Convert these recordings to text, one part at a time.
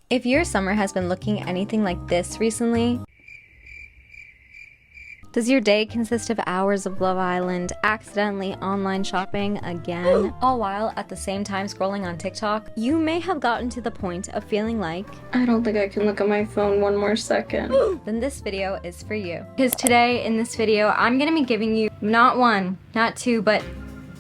If your summer has been looking anything like this recently, does your day consist of hours of Love Island, accidentally online shopping again, all while at the same time scrolling on TikTok? You may have gotten to the point of feeling like, I don't think I can look at my phone one more second. Then this video is for you. Because today in this video, I'm gonna be giving you not one, not two, but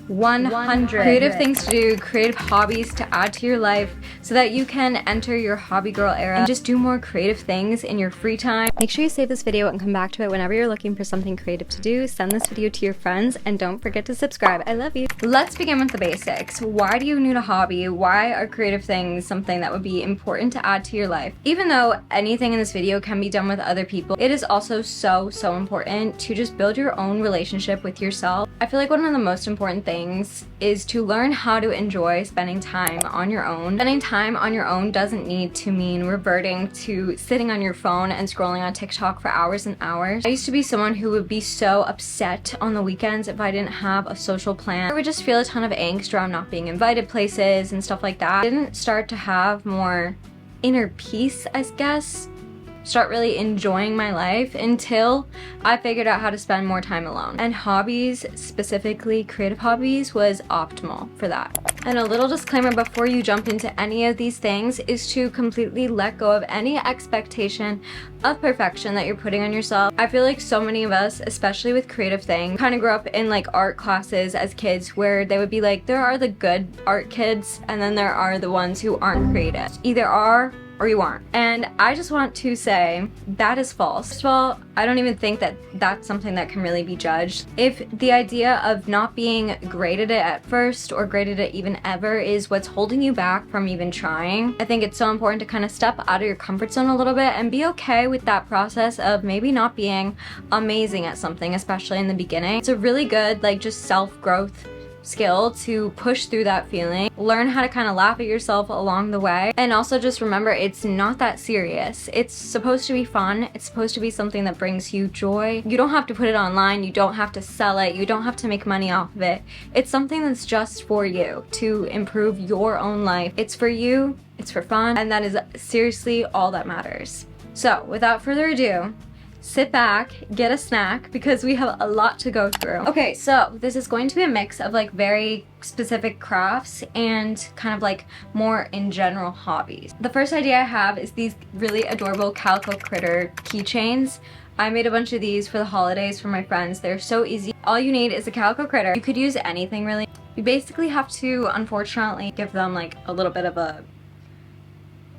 100 creative things to do, creative hobbies to add to your life so that you can enter your hobby girl era and just do more creative things in your free time. Make sure you save this video and come back to it whenever you're looking for something creative to do. Send this video to your friends and don't forget to subscribe. I love you. Let's begin with the basics. Why do you need a hobby? Why are creative things something that would be important to add to your life? Even though anything in this video can be done with other people, it is also so important to just build your own relationship with yourself. I feel like one of the most important things is to learn how to enjoy spending time on your own. Spending time on your own doesn't need to mean reverting to sitting on your phone and scrolling on TikTok for hours and hours. I used to be someone who would be so upset on the weekends if I didn't have a social plan. I would just feel a ton of angst around not being invited places and stuff like that. I didn't start to have more inner peace, I guess. Start really enjoying my life until I figured out how to spend more time alone. And hobbies, specifically creative hobbies, was optimal for that. And a little disclaimer before you jump into any of these things is to completely let go of any expectation of perfection that you're putting on yourself. I feel like so many of us, especially with creative things, kind of grew up in like art classes as kids where they would be like, there are the good art kids and then there are the ones who aren't creative. Either are or you aren't. And I just want to say that is false. First of all, I don't even think that that's something that can really be judged. If the idea of not being great at it at first or great at it even ever is what's holding you back from even trying, I think it's so important to kind of step out of your comfort zone a little bit and be okay with that process of maybe not being amazing at something, especially in the beginning. It's a really good like just self-growth skill to push through that feeling, learn how to kind of laugh at yourself along the way, and also just remember it's not that serious. It's supposed to be fun. It's supposed to be something that brings you joy. You don't have to put it online. You don't have to sell it. You don't have to make money off of it. It's something that's just for you to improve your own life. It's for you, it's for fun, and that is seriously all that matters. So without further ado, sit back, get a snack, because we have a lot to go through. Okay, so this is going to be a mix of like very specific crafts and kind of like more in general hobbies. The first idea I have is these really adorable calico critter keychains. I made a bunch of these for the holidays for my friends. They're so easy. All you need is a calico critter. You could use anything really. You basically have to, unfortunately, give them like a little bit of a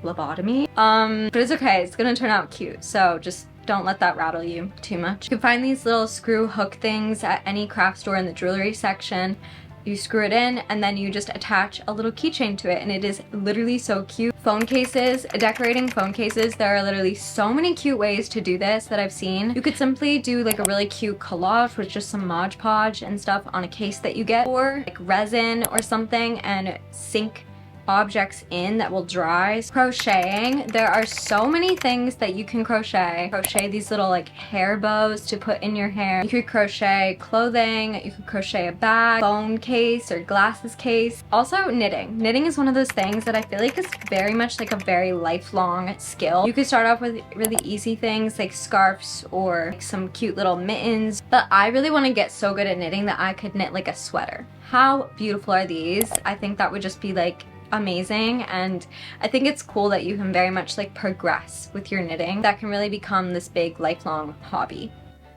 lobotomy. But it's okay, it's gonna turn out cute, so just don't let that rattle you too much. You can find these little screw hook things at any craft store in the jewelry section. You screw it in and then you just attach a little keychain to it and it is literally so cute. Phone cases, decorating phone cases, there are literally so many cute ways to do this that I've seen. You could simply do like a really cute collage with just some Mod Podge and stuff on a case that you get, or like resin or something and sink objects in that will dry. Crocheting, there are so many things that you can crochet. Crochet these little like hair bows to put in your hair. You could crochet clothing, you could crochet a bag, phone case or glasses case. Also knitting. Knitting is one of those things that I feel like is very much like a very lifelong skill. You could start off with really easy things like scarves or like some cute little mittens, but I really want to get so good at knitting that I could knit like a sweater. How beautiful are these? I think that would just be like amazing, and I think it's cool that you can very much like progress with your knitting. That can really become this big lifelong hobby.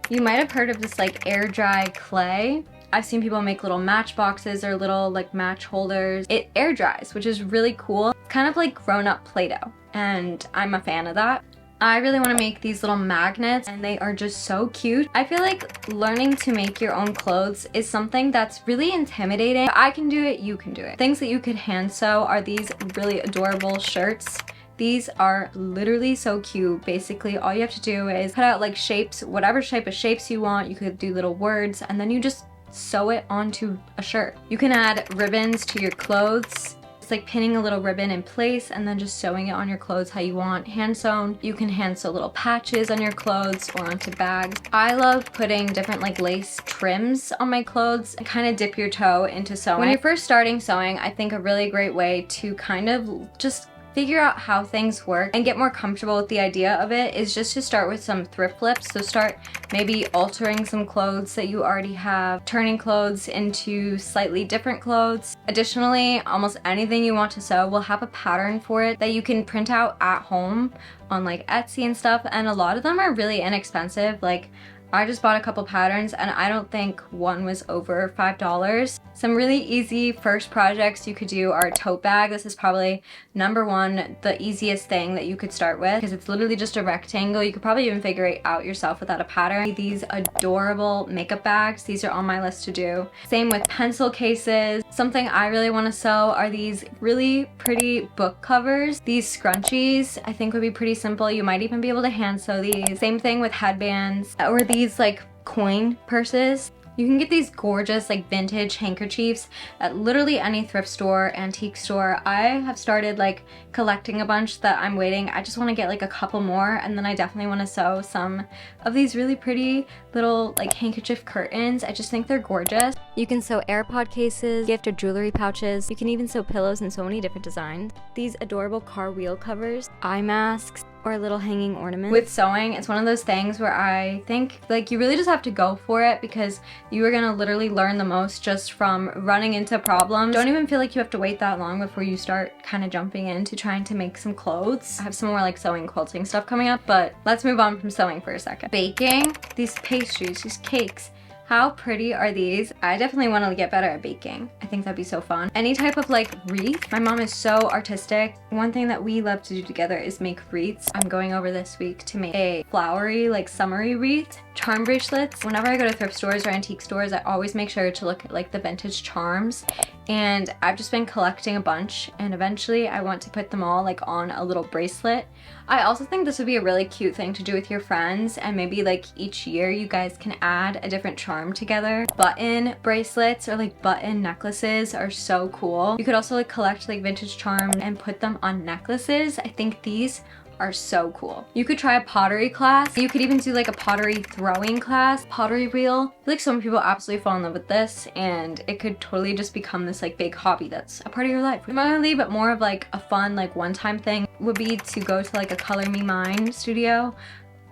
You might have heard of this like air dry clay. I've seen people make little matchboxes or little like match holders. It air dries, which is really cool. It's kind of like grown-up Play-Doh, and I'm a fan of that. I really want to make these little magnets and they are just so cute. I feel like learning to make your own clothes is something that's really intimidating. I can do it, you can do it. Things that you could hand sew are these really adorable shirts. These are literally so cute. Basically, all you have to do is cut out like shapes, whatever shape of shapes you want. You could do little words and then you just sew it onto a shirt. You can add ribbons to your clothes. It's like pinning a little ribbon in place and then just sewing it on your clothes how you want. Hand sewn. You can hand sew little patches on your clothes or onto bags. I love putting different like lace trims on my clothes and kind of dip your toe into sewing. When you're first starting sewing, I think a really great way to kind of just figure out how things work and get more comfortable with the idea of it is just to start with some thrift flips. So start maybe altering some clothes that you already have, turning clothes into slightly different clothes. Additionally, almost anything you want to sew will have a pattern for it that you can print out at home on like Etsy and stuff, and a lot of them are really inexpensive. Like I just bought a couple patterns and I don't think one was over $5. Some really easy first projects you could do are a tote bag. This is probably number one, the easiest thing that you could start with because it's literally just a rectangle. You could probably even figure it out yourself without a pattern. These adorable makeup bags, these are on my list to do. Same with pencil cases. Something I really want to sew are these really pretty book covers. These scrunchies I think would be pretty simple. You might even be able to hand sew these. Same thing with headbands or these like coin purses. You can get these gorgeous like vintage handkerchiefs at literally any thrift store, antique store. I have started like collecting a bunch that I'm waiting. I just want to get like a couple more, and then I definitely want to sew some of these really pretty little like handkerchief curtains. I just think they're gorgeous. You can sew AirPod cases, gift or jewelry pouches. You can even sew pillows in so many different designs. These adorable car wheel covers, eye masks, or little hanging ornaments. With sewing, it's one of those things where I think like you really just have to go for it because you are gonna literally learn the most just from running into problems. Don't even feel like you have to wait that long before you start kind of jumping into trying to make some clothes. I have some more like sewing quilting stuff coming up, but let's move on from sewing for a second. Baking, these pastries, these cakes. How pretty are these? I definitely want to get better at baking. I think that'd be so fun. Any type of like wreath. My mom is so artistic. One thing that we love to do together is make wreaths. I'm going over this week to make a flowery, like summery wreath. Charm bracelets. Whenever I go to thrift stores or antique stores, I always make sure to look at like the vintage charms. And I've just been collecting a bunch, and eventually I want to put them all like on a little bracelet. I also think this would be a really cute thing to do with your friends, and maybe like each year you guys can add a different charm together. Button bracelets or like button necklaces are so cool. You could also like collect like vintage charms and put them on necklaces. I think these are so cool. You could try a pottery class. You could even do like a pottery throwing class, pottery reel. I feel like some people absolutely fall in love with this, and it could totally just become this like big hobby that's a part of your life. Similarly, but more of like a fun like one-time thing would be to go to like a Color Me Mine studio.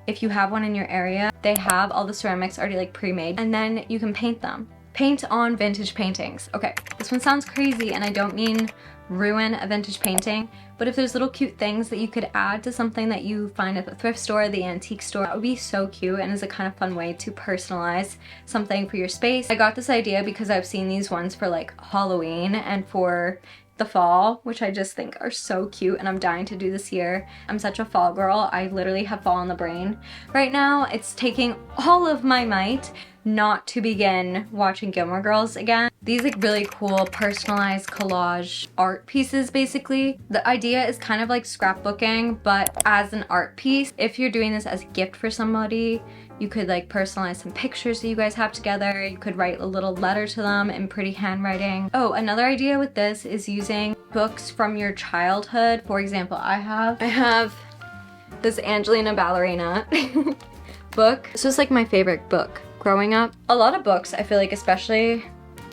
If you have one in your area, they have all the ceramics already like pre-made, and then you can paint them. Paint on vintage paintings. Okay, this one sounds crazy, and I don't mean ruin a vintage painting, but if there's little cute things that you could add to something that you find at the thrift store, the antique store, that would be so cute and is a kind of fun way to personalize something for your space. I got this idea because I've seen these ones for like Halloween and for the fall, which I just think are so cute, and I'm dying to do this year. I'm such a fall girl. I literally have fall in the brain right now. It's taking all of my might not to begin watching Gilmore Girls again. These like really cool personalized collage art pieces basically. The idea is kind of like scrapbooking, but as an art piece. If you're doing this as a gift for somebody, you could like personalize some pictures that you guys have together. You could write a little letter to them in pretty handwriting. Oh, another idea with this is using books from your childhood. For example, I have this Angelina Ballerina book. This was like my favorite book growing up. A lot of books, I feel like, especially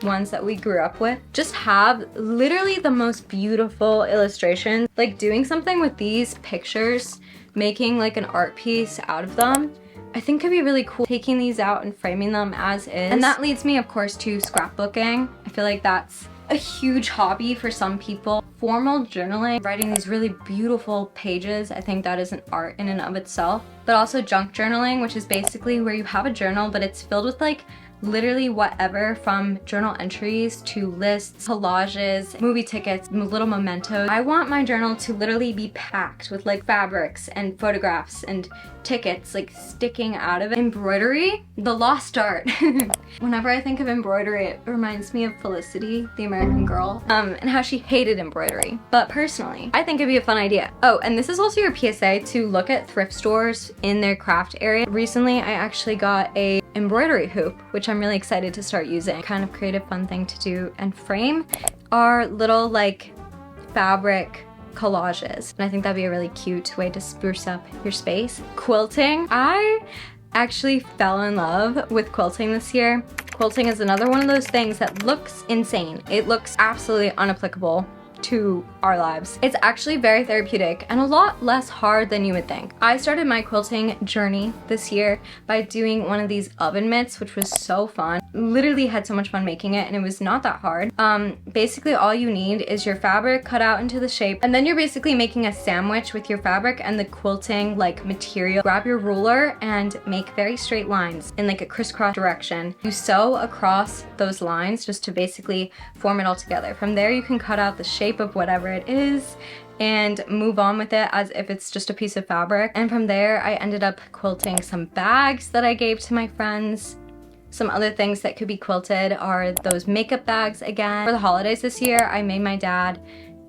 ones that we grew up with, just have literally the most beautiful illustrations. Like doing something with these pictures, making like an art piece out of them, I think could be really cool. Taking these out and framing them as is. And that leads me, of course, to scrapbooking. I feel like that's a huge hobby for some people. Formal journaling, writing these really beautiful pages, I think that is an art in and of itself. But also junk journaling, which is basically where you have a journal, but it's filled with like literally whatever, from journal entries to lists, collages, movie tickets, little mementos. I want my journal to literally be packed with like fabrics and photographs and tickets like sticking out of it. Embroidery, the lost art. Whenever I think of embroidery, it reminds me of Felicity, the American Girl, and how she hated embroidery. But personally, I think it'd be a fun idea. Oh, and this is also your PSA to look at thrift stores in their craft area. Recently, I actually got a embroidery hoop, which I'm really excited to start using. Kind of creative, fun thing to do and frame are little like fabric collages, and I think that'd be a really cute way to spruce up your space. Quilting, I actually fell in love with quilting this year. Quilting is another one of those things that looks insane. It looks absolutely unapplicable to our lives. It's actually very therapeutic and a lot less hard than you would think. I started my quilting journey this year by doing one of these oven mitts, which was so fun. Literally had so much fun making it, and it was not that hard. Basically all you need is your fabric cut out into the shape, and then you're basically making a sandwich with your fabric and the quilting like material. Grab your ruler and make very straight lines in like a crisscross direction. You sew across those lines just to basically form it all together. From there you can cut out the shape of whatever it is and move on with it as if it's just a piece of fabric. And from there I ended up quilting some bags that I gave to my friends. Some other things that could be quilted are those makeup bags again. For the holidays this year, I made my dad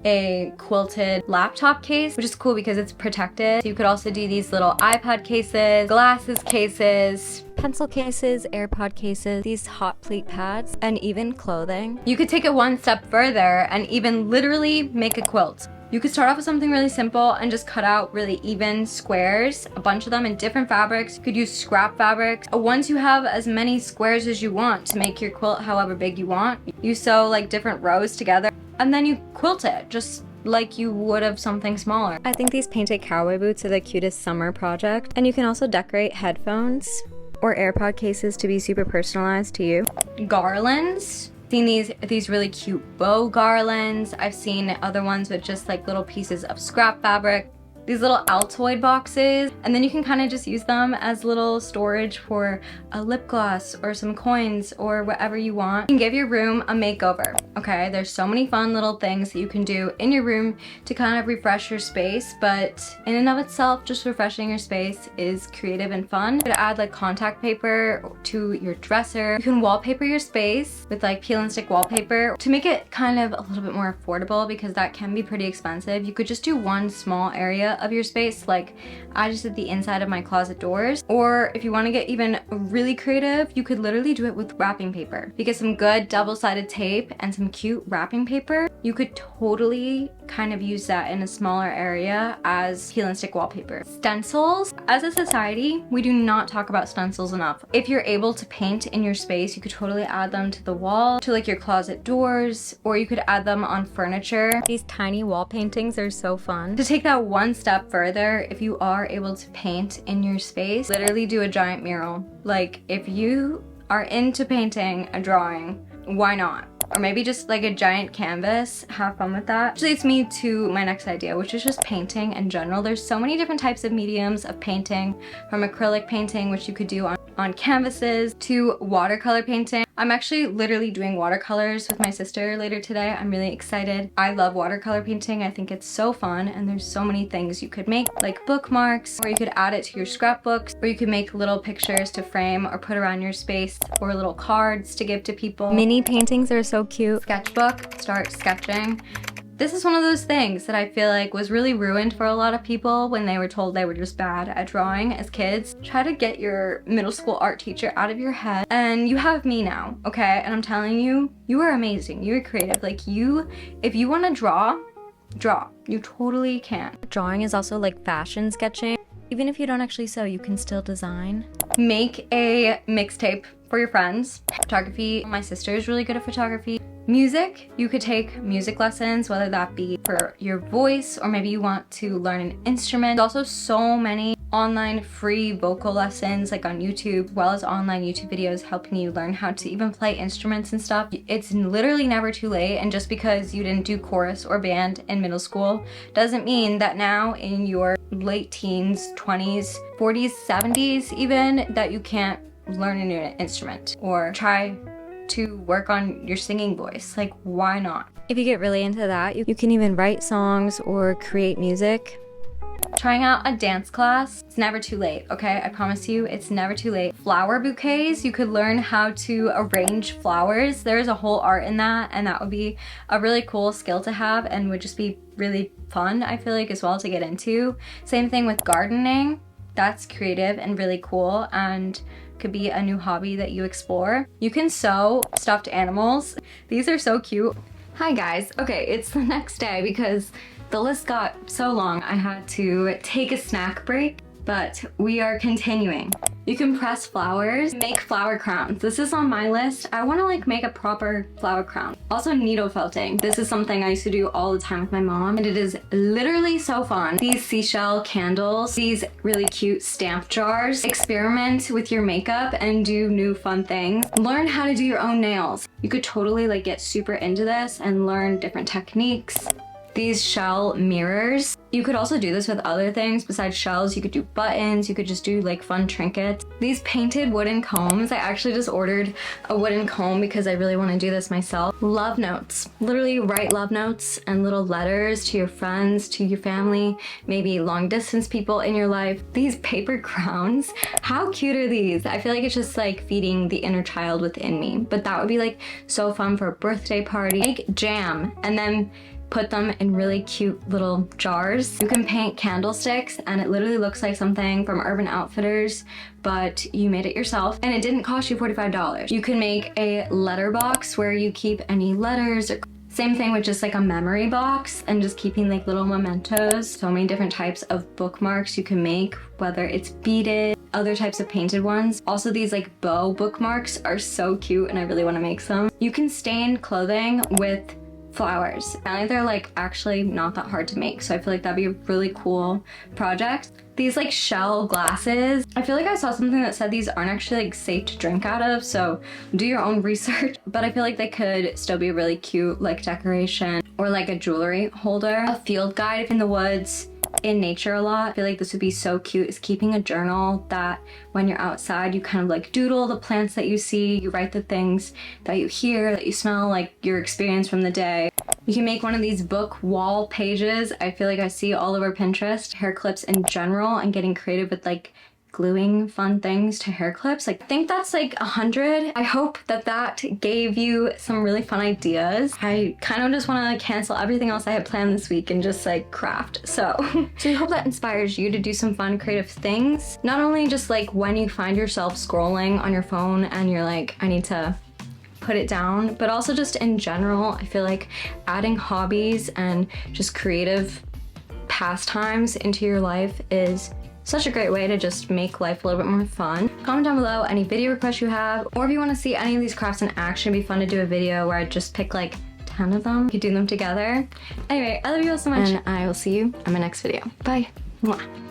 a quilted laptop case, which is cool because it's protected. You could also do these little iPad cases, glasses cases, pencil cases, AirPod cases, these hot plate pads, and even clothing. You could take it one step further and even literally make a quilt. You could start off with something really simple and just cut out really even squares, a bunch of them in different fabrics. You could use scrap fabrics. Once you have as many squares as you want to make your quilt however big you want, you sew like different rows together and then you quilt it just like you would have something smaller. I think these painted cowboy boots are the cutest summer project, and you can also decorate headphones or AirPod cases to be super personalized to you. Garlands. Seen these really cute bow garlands. I've seen other ones with just like little pieces of scrap fabric. These little Altoid boxes, and then you can kind of just use them as little storage for a lip gloss or some coins or whatever you want. You can give your room a makeover, okay? There's so many fun little things that you can do in your room to kind of refresh your space, but in and of itself, just refreshing your space is creative and fun. You could add like contact paper to your dresser. You can wallpaper your space with like peel and stick wallpaper to make it kind of a little bit more affordable because that can be pretty expensive. You could just do one small area of your space, like I just did the inside of my closet doors. Or if you want to get even really creative, you could literally do it with wrapping paper. Because some good double-sided tape and some cute wrapping paper, you could totally kind of use that in a smaller area as peel and stick wallpaper. Stencils. As a society, we do not talk about stencils enough. If you're able to paint in your space, you could totally add them to the wall, to like your closet doors, or you could add them on furniture. These tiny wall paintings are so fun. To take that one step further, if you are able to paint in your space, literally do a giant mural. Like if you are into painting a drawing, why not? Or maybe just like a giant canvas, have fun with that. Which leads me to my next idea, which is just painting in general. There's so many different types of mediums of painting, from acrylic painting, which you could do on canvases, to watercolor painting. I'm actually literally doing watercolors with my sister later today. I'm really excited. I love watercolor painting. I think it's so fun, and there's so many things you could make, like bookmarks, or you could add it to your scrapbooks, or you could make little pictures to frame or put around your space, or little cards to give to people. Mini paintings are so cute. Sketchbook, start sketching. This is one of those things that I feel like was really ruined for a lot of people when they were told they were just bad at drawing as kids. Try to get your middle school art teacher out of your head, and you have me now, okay? And I'm telling you, you are amazing. You are creative. Like if you want to draw. You totally can. Drawing is also like fashion sketching. Even if you don't actually sew, you can still design. Make a mixtape for your friends. Photography, my sister is really good at photography. Music, you could take music lessons, whether that be for your voice or maybe you want to learn an instrument. There's also so many online free vocal lessons like on YouTube, as well as online YouTube videos helping you learn how to even play instruments and stuff. It's literally never too late, and just because you didn't do chorus or band in middle school doesn't mean that now in your late teens, 20s, 40s, 70s even, that you can't learn a new instrument or try to work on your singing voice. Like, why not? If you get really into that, you can even write songs or create music. Trying out a dance class, it's never too late, okay? I promise you, it's never too late. Flower bouquets, you could learn how to arrange flowers. There's a whole art in that, and that would be a really cool skill to have and would just be really fun, I feel like, as well to get into. Same thing with gardening. That's creative and really cool and could be a new hobby that you explore. You can sew stuffed animals. These are so cute. Hi guys. Okay, it's the next day because the list got so long I had to take a snack break. But we are continuing. You can press flowers, make flower crowns. This is on my list. I want to like make a proper flower crown. Also needle felting. This is something I used to do all the time with my mom, and it is literally so fun. These seashell candles, these really cute stamp jars. Experiment with your makeup and do new fun things. Learn how to do your own nails. You could totally like get super into this and learn different techniques. These shell mirrors. You could also do this with other things besides shells. You could do buttons, you could just do like fun trinkets. These painted wooden combs. I actually just ordered a wooden comb because I really want to do this myself. Love notes. Literally write love notes and little letters to your friends, to your family, maybe long distance people in your life. These paper crowns. How cute are these? I feel like it's just like feeding the inner child within me. But that would be like so fun for a birthday party. Make jam and then put them in really cute little jars. You can paint candlesticks and it literally looks like something from Urban Outfitters, but you made it yourself and it didn't cost you $45. You can make a letter box where you keep any letters, or same thing with just like a memory box and just keeping like little mementos. So many different types of bookmarks you can make, whether it's beaded, other types of painted ones. Also these like bow bookmarks are so cute and I really want to make some. You can stain clothing with flowers. Apparently they're like actually not that hard to make, so I feel like that'd be a really cool project. These like shell glasses. I feel like I saw something that said these aren't actually like safe to drink out of, so do your own research. But I feel like they could still be really cute like decoration or like a jewelry holder. A field guide in the woods, in nature a lot. I feel like this would be so cute, is keeping a journal that when you're outside you kind of like doodle the plants that you see, you write the things that you hear, that you smell, like your experience from the day. You can make one of these book wall pages. I feel like I see all over Pinterest. Hair clips in general and getting creative with like gluing fun things to hair clips. Like, I think that's like 100. I hope that that gave you some really fun ideas. I kind of just want to cancel everything else I had planned this week and just like craft. So I hope that inspires you to do some fun creative things. Not only just like when you find yourself scrolling on your phone and you're like, I need to put it down, but also just in general. I feel like adding hobbies and just creative pastimes into your life is such a great way to just make life a little bit more fun. Comment down below any video requests you have, or if you want to see any of these crafts in action. It'd be fun to do a video where I just pick like 10 of them. You could do them together. Anyway, I love you all so much, and I will see you in my next video. Bye. Mwah.